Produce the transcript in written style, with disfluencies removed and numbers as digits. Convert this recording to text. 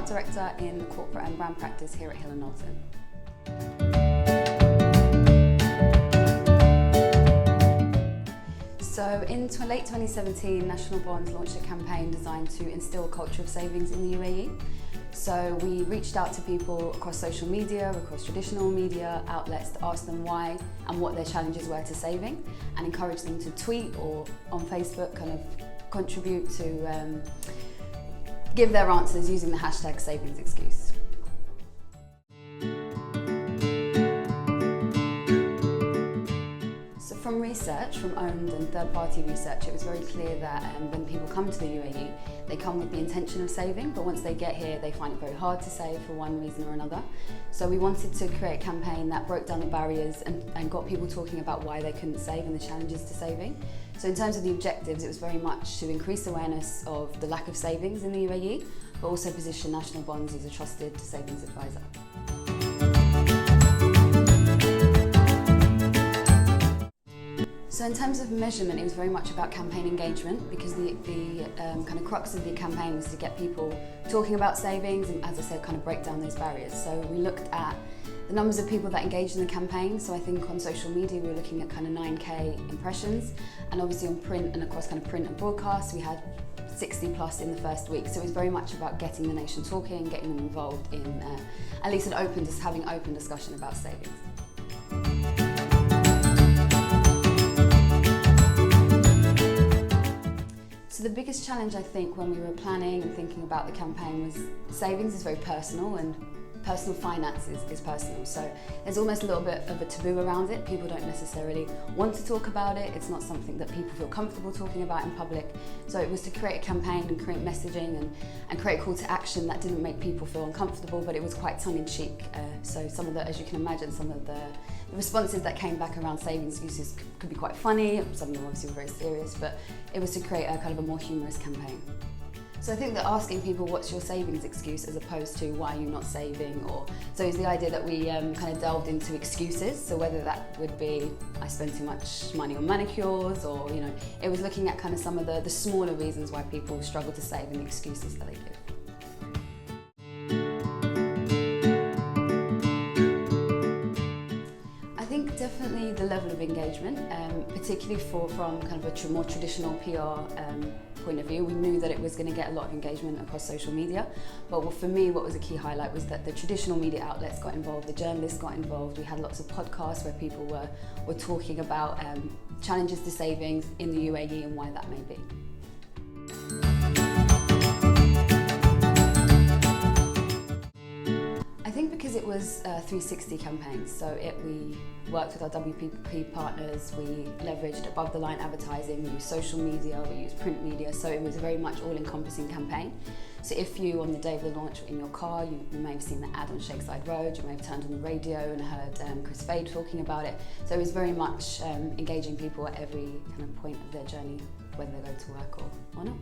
Art Director in the Corporate and Brand Practice here at Hill+Knowlton. So in late 2017, National Bonds launched a campaign designed to instill a culture of savings in the UAE. So we reached out to people across social media, across traditional media outlets to ask them why and what their challenges were to saving, and encourage them to tweet or on Facebook kind of contribute to give their answers using the hashtag #SavingsExcuse. From research, from owned and third-party research, it was very clear that when people come to the UAE, they come with the intention of saving, but once they get here, they find it very hard to save for one reason or another. So we wanted to create a campaign that broke down the barriers and got people talking about why they couldn't save and the challenges to saving. So in terms of the objectives, it was very much to increase awareness of the lack of savings in the UAE, but also position National Bonds as a trusted savings advisor. So in terms of measurement, it was very much about campaign engagement, because the kind of crux of the campaign was to get people talking about savings and, as I said, kind of break down those barriers. So we looked at the numbers of people that engaged in the campaign. So I think on social media we were looking at kind of 9K impressions, and obviously on print and across kind of print and broadcast we had 60 plus in the first week. So it was very much about getting the nation talking, getting them involved in at least having an open discussion about savings. So the biggest challenge, I think, when we were planning and thinking about the campaign was savings is very personal, and personal finance is personal. So there's almost a little bit of a taboo around it. People don't necessarily want to talk about it. It's not something that people feel comfortable talking about in public. So it was to create a campaign and create messaging and create a call to action that didn't make people feel uncomfortable, but it was quite tongue-in-cheek. So some of the, as you can imagine, some of the responses that came back around savings excuses could be quite funny. Some of them obviously were very serious, but it was to create a kind of a more humorous campaign. So I think that asking people what's your savings excuse as opposed to why are you not saving, so it's the idea that we kind of delved into excuses. So whether that would be I spend too much money on manicures, or it was looking at kind of some of the smaller reasons why people struggle to save and the excuses that they give. I think definitely the level of engagement, particularly from kind of a more traditional PR point of view. We knew that it was going to get a lot of engagement across social media, but for me what was a key highlight was that the traditional media outlets got involved, the journalists got involved. We had lots of podcasts where people were talking about challenges to savings in the UAE and why that may be. I think because it was a 360 campaign, so we worked with our WPP partners, we leveraged above-the-line advertising, we used social media, we used print media, so it was a very much all-encompassing campaign. So if you, on the day of the launch, were in your car, you may have seen the ad on Shakeside Road, you may have turned on the radio and heard Chris Fade talking about it. So it was very much engaging people at every kind of point of their journey, whether they go to work or not.